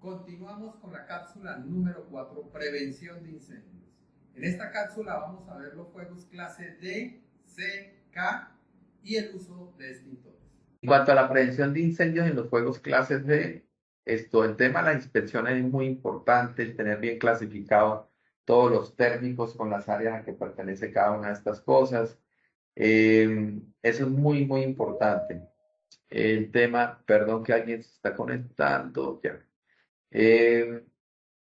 Continuamos con la cápsula número 4, prevención de incendios. En esta cápsula vamos a ver los fuegos clase D, C, K y el uso de extintores. En cuanto a la prevención de incendios en los fuegos clases D, el tema de la inspección es muy importante, el tener bien clasificado todos los térmicos con las áreas a que pertenece cada una de estas cosas. Eso es muy, muy importante. El tema, perdón que alguien se está conectando, ya. Eh,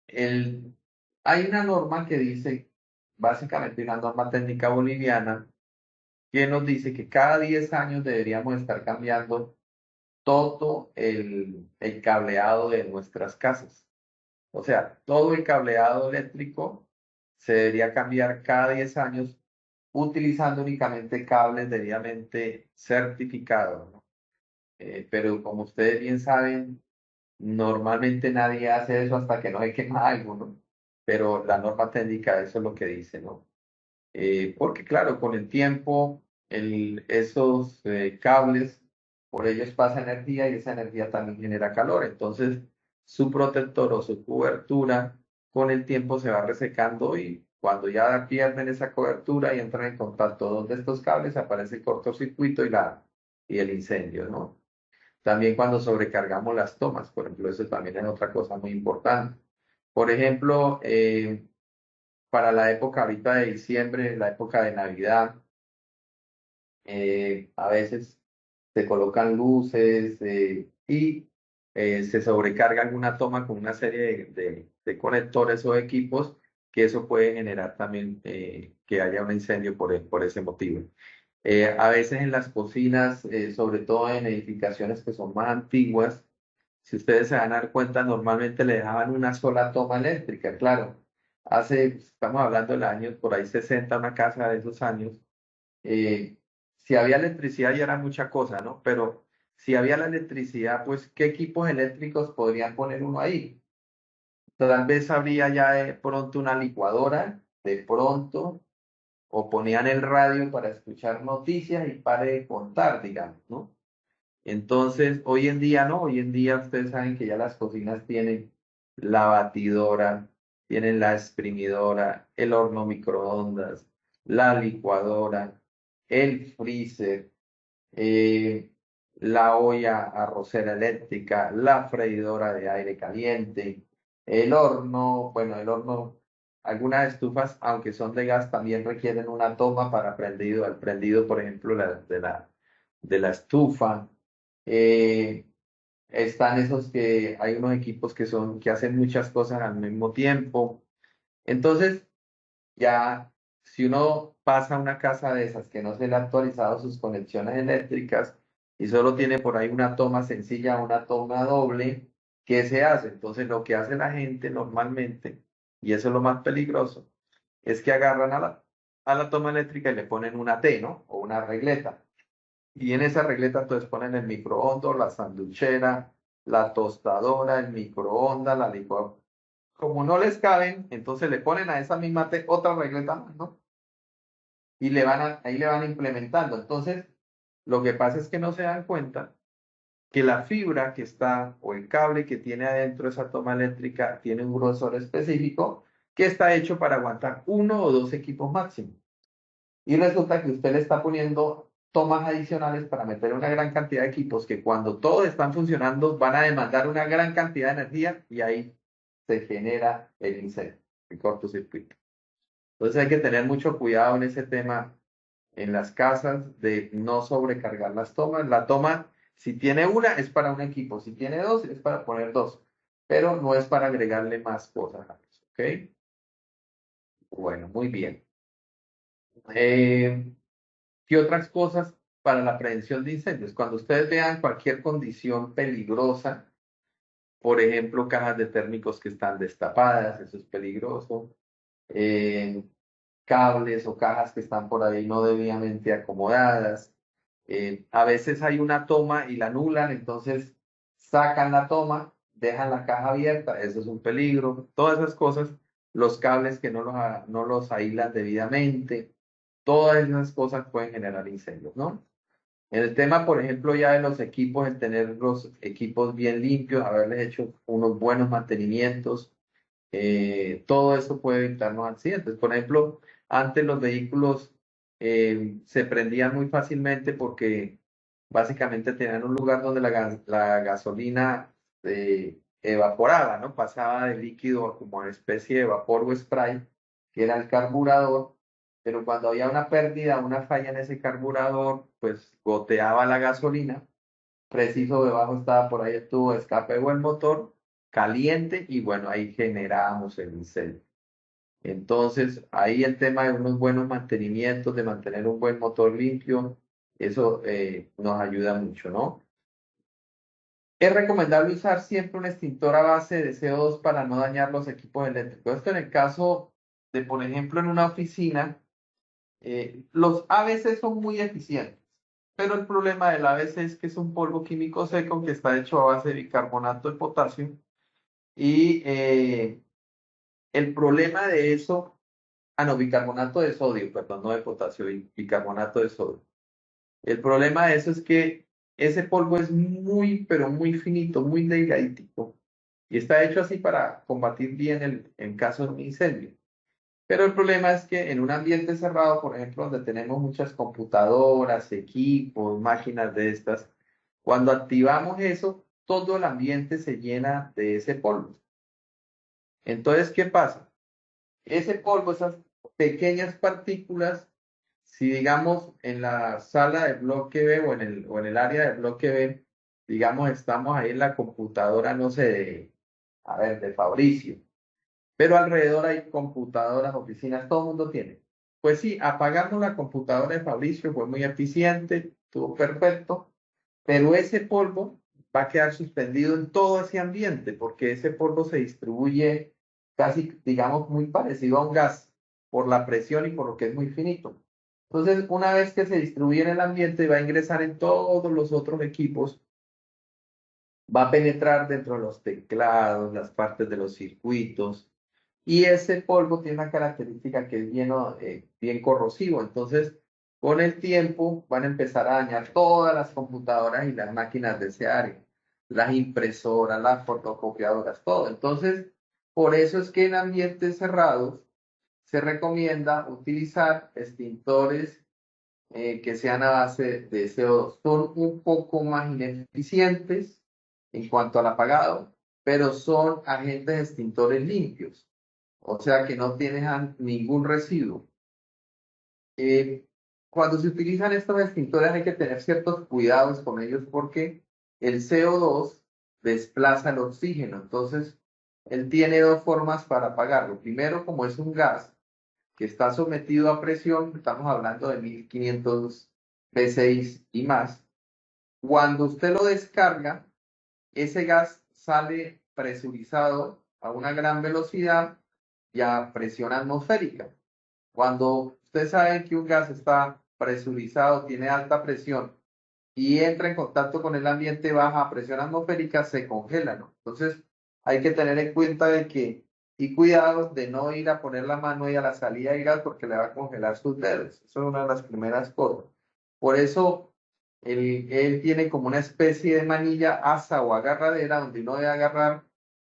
el- Hay una norma que dice, básicamente una norma técnica boliviana, que nos dice que cada 10 años deberíamos estar cambiando todo el cableado de nuestras casas. O sea, todo el cableado eléctrico se debería cambiar cada 10 años utilizando únicamente cables debidamente certificados, ¿no? Pero como ustedes bien saben, normalmente nadie hace eso hasta que no se quema algo, ¿no? Pero la norma técnica eso es lo que dice, ¿no? Porque claro, con el tiempo, esos cables, por ellos pasa energía y esa energía también genera calor. Entonces, su protector o su cobertura con el tiempo se va resecando y cuando ya pierden esa cobertura y entran en contacto dos de estos cables, aparece el cortocircuito y el incendio, ¿no? También cuando sobrecargamos las tomas, por ejemplo, eso también es otra cosa muy importante. Por ejemplo, para la época ahorita de diciembre, la época de Navidad, a veces se colocan luces y se sobrecarga alguna toma con una serie de conectores o equipos que eso puede generar también que haya un incendio por ese motivo. A veces en las cocinas, sobre todo en edificaciones que son más antiguas, si ustedes se van a dar cuenta, normalmente le dejaban una sola toma eléctrica. Claro, estamos hablando del año por ahí 60, una casa de esos años. eh, si había electricidad ya era mucha cosa, ¿no? Pero si había la electricidad, pues, ¿qué equipos eléctricos podrían poner uno ahí? Tal vez habría ya de pronto una licuadora, de pronto, o ponían el radio para escuchar noticias y pare de contar, digamos, ¿no? Entonces, hoy en día no, hoy en día ustedes saben que ya las cocinas tienen la batidora, tienen la exprimidora, el horno microondas, la licuadora, el freezer, eh, la olla arrocera eléctrica, la freidora de aire caliente, el horno, bueno, el horno, algunas estufas, aunque son de gas, también requieren una toma para prendido, el prendido, por ejemplo, de la estufa. Eh, Están esos que hay unos equipos que hacen muchas cosas al mismo tiempo. Entonces, ya, si uno pasa a una casa de esas que no se le han actualizado sus conexiones eléctricas y solo tiene por ahí una toma sencilla, una toma doble, ¿qué se hace? Entonces, lo que hace la gente normalmente, y eso es lo más peligroso, es que agarran a la toma eléctrica y le ponen una T, ¿no? O una regleta. Y en esa regleta entonces ponen el microondas, la sanduchera, la tostadora, el microondas, la licuadora. Como no les caben, entonces le ponen a esa misma otra regleta más, ¿no? Y ahí le van implementando. Entonces, lo que pasa es que no se dan cuenta que la fibra que está o el cable que tiene adentro esa toma eléctrica tiene un grosor específico que está hecho para aguantar uno o dos equipos máximo. Y resulta que usted le está poniendo tomas adicionales para meter una gran cantidad de equipos que cuando todos están funcionando van a demandar una gran cantidad de energía y ahí se genera el incendio, el cortocircuito. Entonces hay que tener mucho cuidado en ese tema en las casas de no sobrecargar las tomas. La toma, si tiene una, es para un equipo, si tiene dos, es para poner dos, pero no es para agregarle más cosas a eso, ¿ok? Bueno, muy bien. Eh, ¿Qué otras cosas para la prevención de incendios? Cuando ustedes vean cualquier condición peligrosa, por ejemplo, cajas de térmicos que están destapadas, eso es peligroso. Eh, Cables o cajas que están por ahí no debidamente acomodadas. A veces hay una toma y la anulan, entonces sacan la toma, dejan la caja abierta, eso es un peligro. Todas esas cosas, los cables que no los aíslan debidamente, todas esas cosas pueden generar incendios, ¿no? En el tema, por ejemplo, ya de los equipos, el tener los equipos bien limpios, haberles hecho unos buenos mantenimientos, todo eso puede evitarnos accidentes. Por ejemplo, antes los vehículos se prendían muy fácilmente porque básicamente tenían un lugar donde la gasolina evaporaba, ¿no? Pasaba de líquido como una especie de vapor o spray, que era el carburador, pero cuando había una pérdida, una falla en ese carburador, pues goteaba la gasolina. Preciso debajo estaba por ahí el tubo de escape o el motor caliente y bueno, ahí generábamos el incendio. Entonces, ahí el tema de unos buenos mantenimientos, de mantener un buen motor limpio, eso nos ayuda mucho, ¿no? Es recomendable usar siempre un extintor a base de CO2 para no dañar los equipos eléctricos. Esto en el caso de, por ejemplo, en una oficina, los ABC son muy eficientes, pero el problema del ABC es que es un polvo químico seco que está hecho a base de bicarbonato de potasio y el problema de eso, no, bicarbonato de sodio, perdón, no de potasio, bicarbonato de sodio. El problema de eso es que ese polvo es muy, pero muy finito, muy delgadito y está hecho así para combatir bien el caso de un incendio. Pero el problema es que en un ambiente cerrado, por ejemplo, donde tenemos muchas computadoras, equipos, máquinas de estas, cuando activamos eso, todo el ambiente se llena de ese polvo. Entonces, ¿qué pasa? Ese polvo, esas pequeñas partículas, si digamos en la sala de bloque B o en el área de bloque B, digamos, estamos ahí en la computadora, no sé, a ver, de Fabricio, pero alrededor hay computadoras, oficinas, todo el mundo tiene. Pues sí, apagamos la computadora de Fabricio, fue muy eficiente, estuvo perfecto, pero ese polvo va a quedar suspendido en todo ese ambiente, porque ese polvo se distribuye casi, digamos, muy parecido a un gas por la presión y por lo que es muy finito. Entonces, una vez que se distribuye en el ambiente, va a ingresar en todos los otros equipos, va a penetrar dentro de los teclados, las partes de los circuitos, y ese polvo tiene una característica que es bien corrosivo. Entonces, con el tiempo van a empezar a dañar todas las computadoras y las máquinas de ese área, las impresoras, las fotocopiadoras, todo. Entonces, por eso es que en ambientes cerrados se recomienda utilizar extintores que sean a base de CO2. Son un poco más ineficientes en cuanto al apagado, pero son agentes extintores limpios, o sea que no tienen ningún residuo. Eh, Cuando se utilizan estos extintores hay que tener ciertos cuidados con ellos porque el CO2 desplaza el oxígeno, entonces él tiene dos formas para apagarlo. Primero, como es un gas que está sometido a presión, estamos hablando de 1500 P6 y más, cuando usted lo descarga, ese gas sale presurizado a una gran velocidad y a presión atmosférica. Cuando ustedes saben que un gas está presurizado, tiene alta presión y entra en contacto con el ambiente baja presión atmosférica, se congela, ¿no? Entonces hay que tener en cuenta de que, y cuidado de no ir a poner la mano ahí a la salida del gas porque le va a congelar sus dedos. Eso es una de las primeras cosas. Por eso él tiene como una especie de manilla asa o agarradera donde uno debe agarrar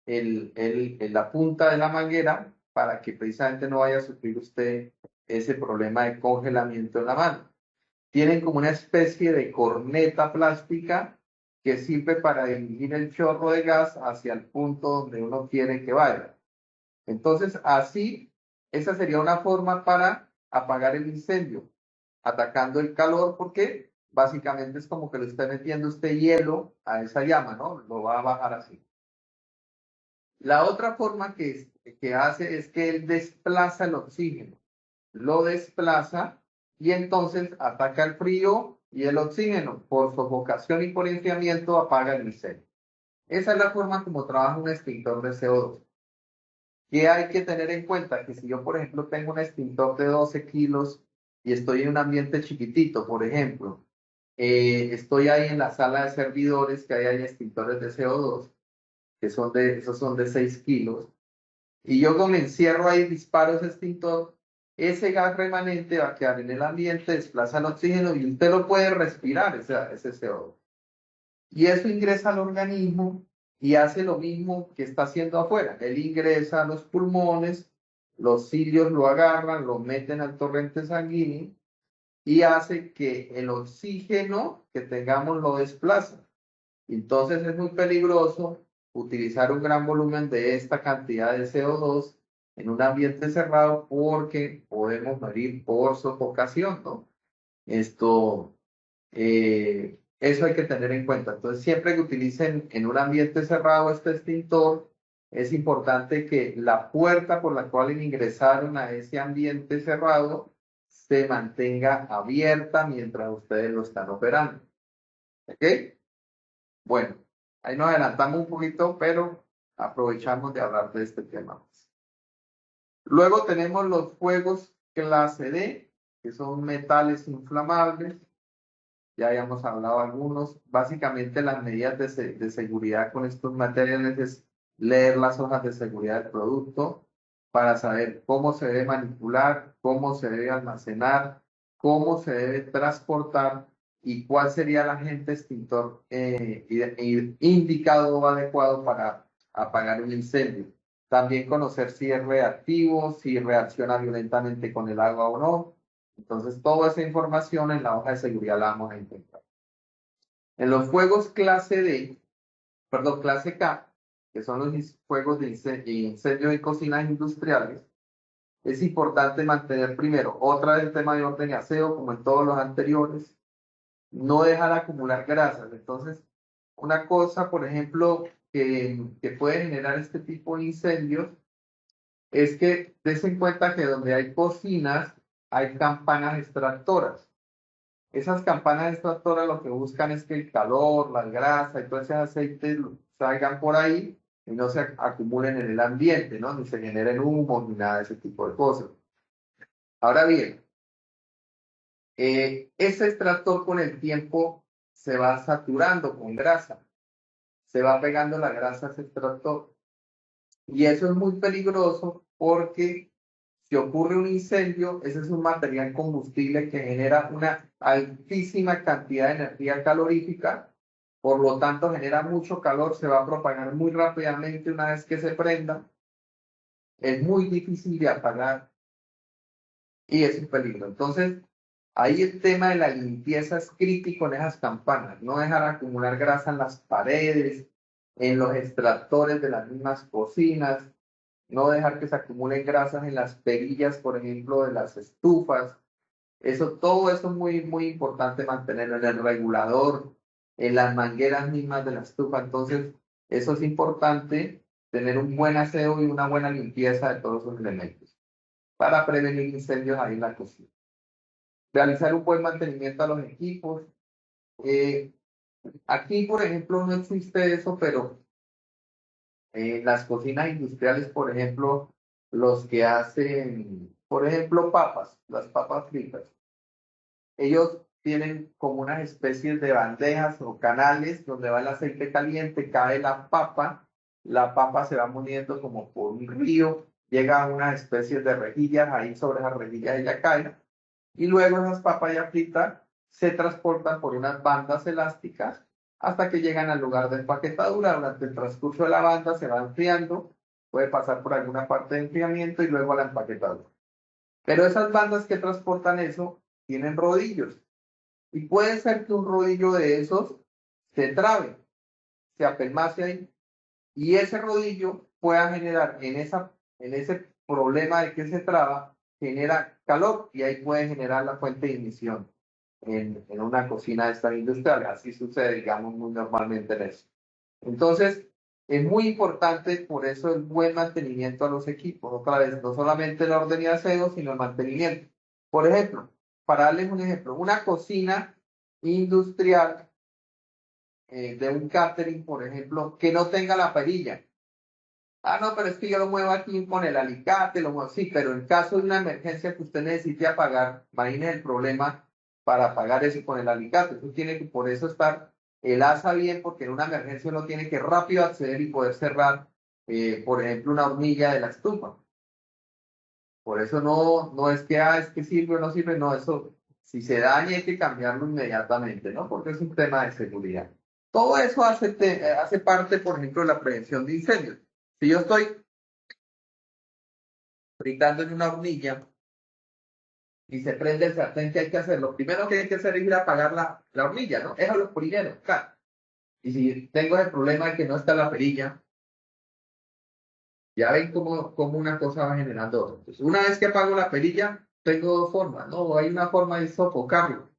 la punta de la manguera para que precisamente no vaya a sufrir usted ese problema de congelamiento en la mano. Tienen como una especie de corneta plástica que sirve para dirigir el chorro de gas hacia el punto donde uno quiere que vaya. Entonces, así, esa sería una forma para apagar el incendio, atacando el calor, porque básicamente es como que le está metiendo usted hielo a esa llama, ¿no? Lo va a bajar así. La otra forma que hace es que él desplaza el oxígeno, lo desplaza y entonces ataca el frío y el oxígeno. Por sofocación y por enfriamiento apaga el incendio. Esa es la forma como trabaja un extintor de CO2. ¿Qué hay que tener en cuenta? Que si yo, por ejemplo, tengo un extintor de 12 kilos y estoy en un ambiente chiquitito, por ejemplo, estoy ahí en la sala de servidores que hay extintores de CO2, que esos son de 6 kilos, y yo con el encierro ahí disparo ese extintor, ese gas remanente va a quedar en el ambiente, desplaza el oxígeno y usted lo puede respirar, ese CO2. Y eso ingresa al organismo y hace lo mismo que está haciendo afuera. Él ingresa a los pulmones, los cilios lo agarran, lo meten al torrente sanguíneo y hace que el oxígeno que tengamos lo desplaza. Entonces es muy peligroso utilizar un gran volumen de esta cantidad de CO2 en un ambiente cerrado porque podemos morir por sofocación, ¿no? Esto, eso hay que tener en cuenta. Entonces, siempre que utilicen en un ambiente cerrado este extintor, es importante que la puerta por la cual ingresaron a ese ambiente cerrado se mantenga abierta mientras ustedes lo están operando. ¿Ok? Bueno, ahí nos adelantamos un poquito, pero aprovechamos de hablar de este tema. Luego tenemos los fuegos clase D, que son metales inflamables. Ya habíamos hablado algunos. Básicamente las medidas de seguridad con estos materiales es leer las hojas de seguridad del producto para saber cómo se debe manipular, cómo se debe almacenar, cómo se debe transportar y cuál sería el agente extintor indicado o adecuado para apagar un incendio. También conocer si es reactivo, si reacciona violentamente con el agua o no. Entonces, toda esa información en la hoja de seguridad la vamos a encontrar. En los fuegos clase D, perdón, clase K, que son los fuegos de incendio de cocinas industriales, es importante mantener primero, otra vez el tema de orden y aseo, como en todos los anteriores, no dejar acumular grasas. Entonces, una cosa, por ejemplo, que puede generar este tipo de incendios es que des en cuenta que donde hay cocinas hay campanas extractoras. Esas campanas extractoras lo que buscan es que el calor, la grasa y todo ese aceite salgan por ahí y no se acumulen en el ambiente, ¿no? Ni se generen humos ni nada de ese tipo de cosas. Ahora bien, ese extractor con el tiempo se va saturando con grasa, se va pegando la grasa a ese extractor. Y eso es muy peligroso porque si ocurre un incendio, ese es un material combustible que genera una altísima cantidad de energía calorífica, por lo tanto genera mucho calor, se va a propagar muy rápidamente una vez que se prenda, es muy difícil de apagar y es un peligro. Entonces, ahí el tema de la limpieza es crítico en esas campanas, no dejar acumular grasa en las paredes, en los extractores de las mismas cocinas, no dejar que se acumulen grasas en las perillas, por ejemplo, de las estufas. Eso, todo eso es muy, muy importante mantenerlo en el regulador, en las mangueras mismas de la estufa. Entonces, eso es importante, tener un buen aseo y una buena limpieza de todos esos elementos para prevenir incendios ahí en la cocina. Realizar un buen mantenimiento a los equipos. Eh, Aquí, por ejemplo, no existe eso, pero las cocinas industriales, por ejemplo, los que hacen, por ejemplo, papas, las papas fritas, ellos tienen como unas especies de bandejas o canales donde va el aceite caliente, cae la papa se va moviendo como por un río, llega a unas especies de rejillas, ahí sobre esas rejillas ella cae, y luego esas papas ya fritas se transportan por unas bandas elásticas hasta que llegan al lugar de empaquetadura. Durante el transcurso de la banda se va enfriando, puede pasar por alguna parte de enfriamiento y luego a la empaquetadura. Pero esas bandas que transportan eso tienen rodillos y puede ser que un rodillo de esos se trabe, se apelmace ahí y ese rodillo pueda generar en ese problema de que se traba, genera calor y ahí puede generar la fuente de ignición en una cocina de esta industrial. Así sucede, digamos, muy normalmente en eso. Entonces, es muy importante por eso el buen mantenimiento a los equipos. Otra vez, no solamente el orden y aseo, sino el mantenimiento. Por ejemplo, para darles un ejemplo, una cocina industrial de un catering, por ejemplo, que no tenga la perilla. Ah, no, pero es que yo lo muevo aquí con el alicate, lo muevo, sí, pero en caso de una emergencia que usted necesite apagar, imagínese el problema para apagar eso con el alicate. Eso tiene que por eso estar el asa bien, porque en una emergencia uno tiene que rápido acceder y poder cerrar, por ejemplo, una hornilla de la estufa. Por eso no es que, es que sirve o no sirve, no, eso, si se daña hay que cambiarlo inmediatamente, ¿no? Porque es un tema de seguridad. Todo eso hace parte, por ejemplo, de la prevención de incendios. Si yo estoy fritando en una hornilla y se prende el sartén, ¿qué hay que hacer? Lo primero que hay que hacer es ir a apagar la hornilla, ¿no? Eso es lo primero, claro. Y si tengo el problema de que no está la perilla, ya ven cómo una cosa va generando otra. Entonces, una vez que apago la perilla, tengo dos formas, ¿no? Hay una forma de sofocarlo.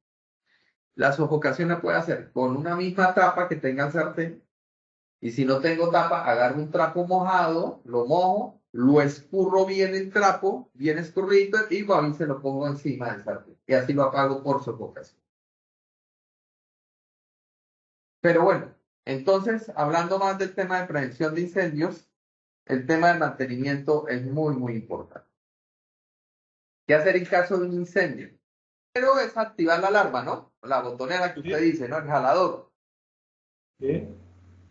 La sofocación la puedo hacer con una misma tapa que tenga el sartén. Y si no tengo tapa, agarro un trapo mojado, lo mojo, lo escurro bien el trapo, bien escurrido, y igual se lo pongo encima del sartén. Y así lo apago por sofocación. Pero bueno, entonces, hablando más del tema de prevención de incendios, el tema del mantenimiento es muy importante. ¿Qué hacer en caso de un incendio? Pero es activar la alarma, ¿no? La botonera que usted Sí, dice, ¿no? El jalador. sí,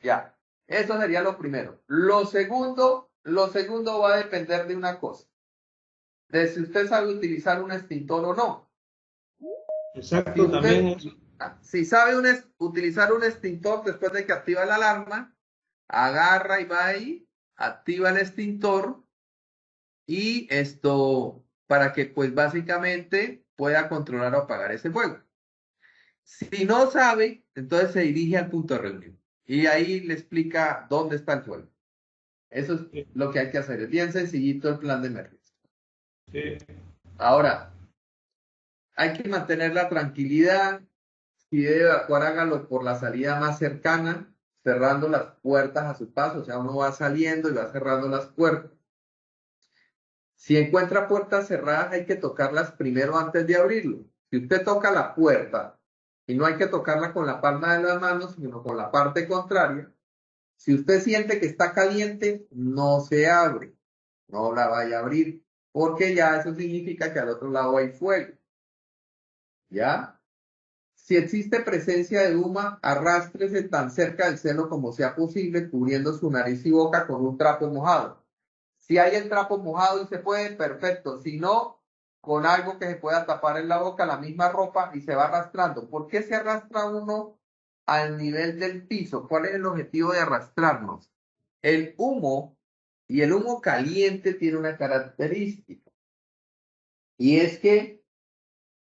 Ya. Eso sería lo primero. Lo segundo va a depender de una cosa, de si usted sabe utilizar un extintor o no. Si exacto, también usted, eso. si sabe utilizar un extintor después de que activa la alarma, agarra y va ahí, activa el extintor y esto para que pues básicamente pueda controlar o apagar ese fuego. Si no sabe, entonces se dirige al punto de reunión y ahí le explica dónde está el fuego. Eso es Sí, lo que hay que hacer. Es bien sencillito el plan de emergencia. sí, Ahora, hay que mantener la tranquilidad. Si debe evacuar, hágalo por la salida más cercana, cerrando las puertas a su paso. O sea, uno va saliendo y va cerrando las puertas. Si encuentra puertas cerradas, hay que tocarlas primero antes de abrirlo. Si usted toca la puerta, y no hay que tocarla con la palma de las manos, sino con la parte contraria, si usted siente que está caliente, no se abre, no la vaya a abrir, porque ya eso significa que al otro lado hay fuego, ¿ya? Si existe presencia de humo, arrástrese tan cerca del seno como sea posible, cubriendo su nariz y boca con un trapo mojado. Si hay el trapo mojado y se puede, perfecto. Si no, con algo que se pueda tapar en la boca, la misma ropa y se va arrastrando. ¿Por qué se arrastra uno al nivel del piso? ¿Cuál es el objetivo de arrastrarnos? El humo y el humo caliente tiene una característica y es que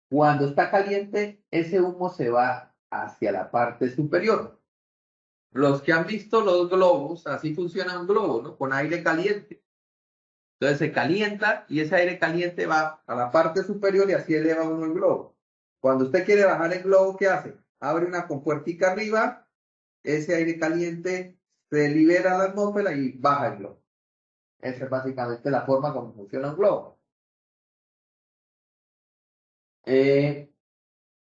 cuando está caliente, ese humo se va hacia la parte superior. Los que han visto los globos, así funciona un globo, ¿no? Con aire caliente. Entonces se calienta y ese aire caliente va a la parte superior y así eleva uno el globo. Cuando usted quiere bajar el globo, ¿qué hace? Abre una compuertica arriba, ese aire caliente se libera a la atmósfera y baja el globo. Esa es básicamente la forma como funciona un globo. Eh,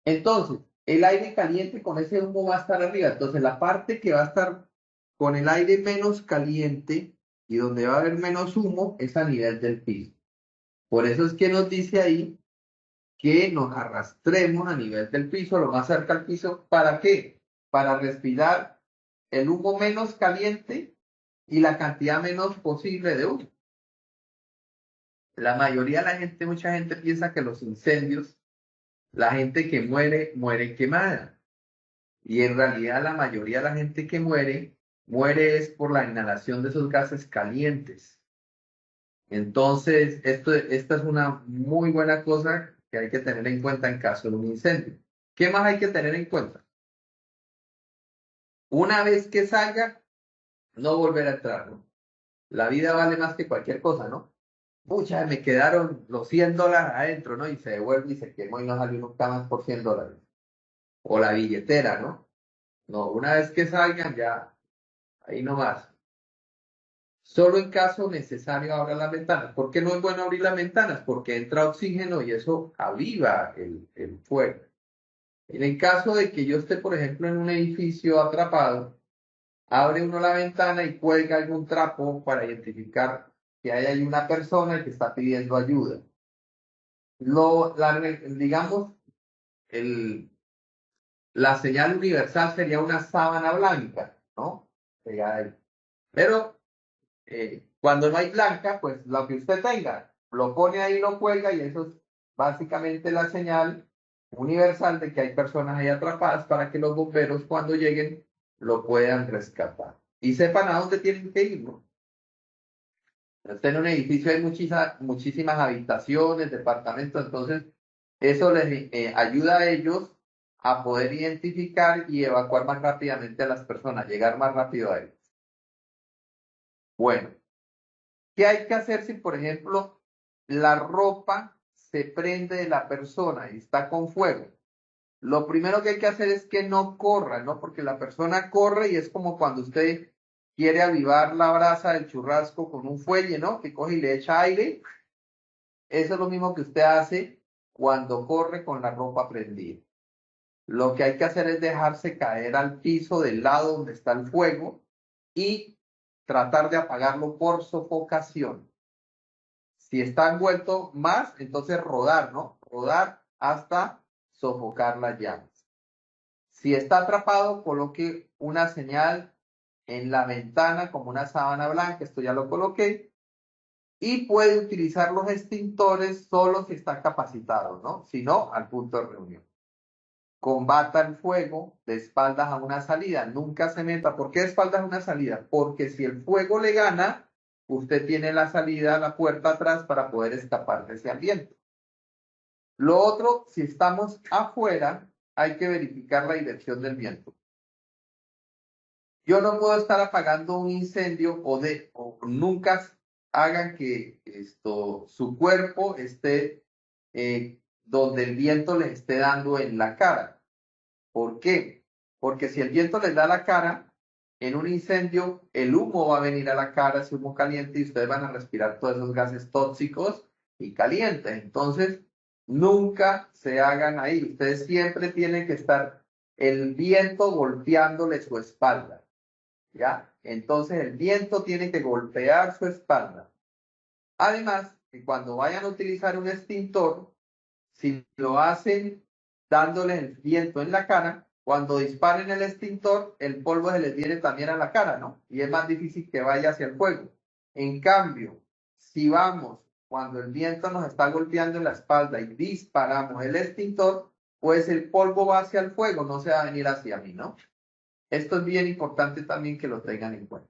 entonces, el aire caliente con ese humo va a estar arriba. Entonces, la parte que va a estar con el aire menos caliente y donde va a haber menos humo es a nivel del piso. Por eso es que nos dice ahí que nos arrastremos a nivel del piso, lo más cerca al piso. ¿Para qué? Para respirar el humo menos caliente y la cantidad menos posible de humo. La mayoría de la gente, mucha gente piensa que los incendios, la gente que muere, muere quemada. Y en realidad la mayoría de la gente que muere, muere es por la inhalación de esos gases calientes. Entonces, esta es una muy buena cosa que hay que tener en cuenta en caso de un incendio. ¿Qué más hay que tener en cuenta? Una vez que salga, no volver a entrar, ¿no? La vida vale más que cualquier cosa, ¿no? Pucha, me quedaron los $100 adentro, ¿no? Y se devuelve y se quemó y no salió nunca más por $100. O la billetera, ¿no? No, una vez que salgan ya, ahí nomás. Solo en caso necesario abra las ventanas. ¿Por qué no es bueno abrir las ventanas? Porque entra oxígeno y eso aviva el fuego. En el caso de que yo esté, por ejemplo, en un edificio atrapado, abre uno la ventana y cuelga algún trapo para identificar que hay ahí una persona que está pidiendo ayuda. Digamos, el, la señal universal sería una sábana blanca, ¿no? Pegada ahí. Pero cuando no hay blanca, pues lo que usted tenga. lo pone ahí, lo cuelga y eso es básicamente la señal universal de que hay personas ahí atrapadas para que los bomberos cuando lleguen lo puedan rescatar y sepan a dónde tienen que ir, ¿no? Usted en un edificio hay muchísimas habitaciones, departamentos, entonces eso les ayuda a ellos a poder identificar y evacuar más rápidamente a las personas, llegar más rápido a ellos. Bueno, ¿qué hay que hacer si, por ejemplo, la ropa se prende de la persona y está con fuego? Lo primero que hay que hacer es que no corra, ¿no? Porque la persona corre y es como cuando usted quiere avivar la brasa del churrasco con un fuelle, ¿no? Que coge y le echa aire. Eso es lo mismo que usted hace cuando corre con la ropa prendida. Lo que hay que hacer es dejarse caer al piso del lado donde está el fuego y tratar de apagarlo por sofocación. Si está envuelto más, entonces rodar, ¿no? Rodar hasta sofocar las llamas. Si está atrapado, coloque una señal en la ventana como una sábana blanca, esto ya lo coloqué, y puede utilizar los extintores solo si está capacitado, ¿no? Si no, al punto de reunión. Combata el fuego de espaldas a una salida, nunca se meta. ¿Por qué de espaldas a una salida? Porque si el fuego le gana, usted tiene la salida, la puerta atrás para poder escapar de ese ambiente. Lo otro, si estamos afuera, hay que verificar la dirección del viento. Yo no puedo estar apagando un incendio o nunca hagan que su cuerpo esté donde el viento les esté dando en la cara. ¿Por qué? Porque si el viento les da la cara, en un incendio el humo va a venir a la cara, ese humo caliente, y ustedes van a respirar todos esos gases tóxicos y calientes. Entonces, nunca se hagan ahí. Ustedes siempre tienen que estar el viento golpeándole su espalda. ¿Ya? Entonces el viento tiene que golpear su espalda. Además, que cuando vayan a utilizar un extintor, si lo hacen dándole el viento en la cara, cuando disparen el extintor, el polvo se les viene también a la cara, ¿no? Y es más difícil que vaya hacia el fuego. En cambio, si vamos cuando el viento nos está golpeando en la espalda y disparamos el extintor, pues el polvo va hacia el fuego, no se va a venir hacia mí, ¿no? Esto es bien importante también que lo tengan en cuenta.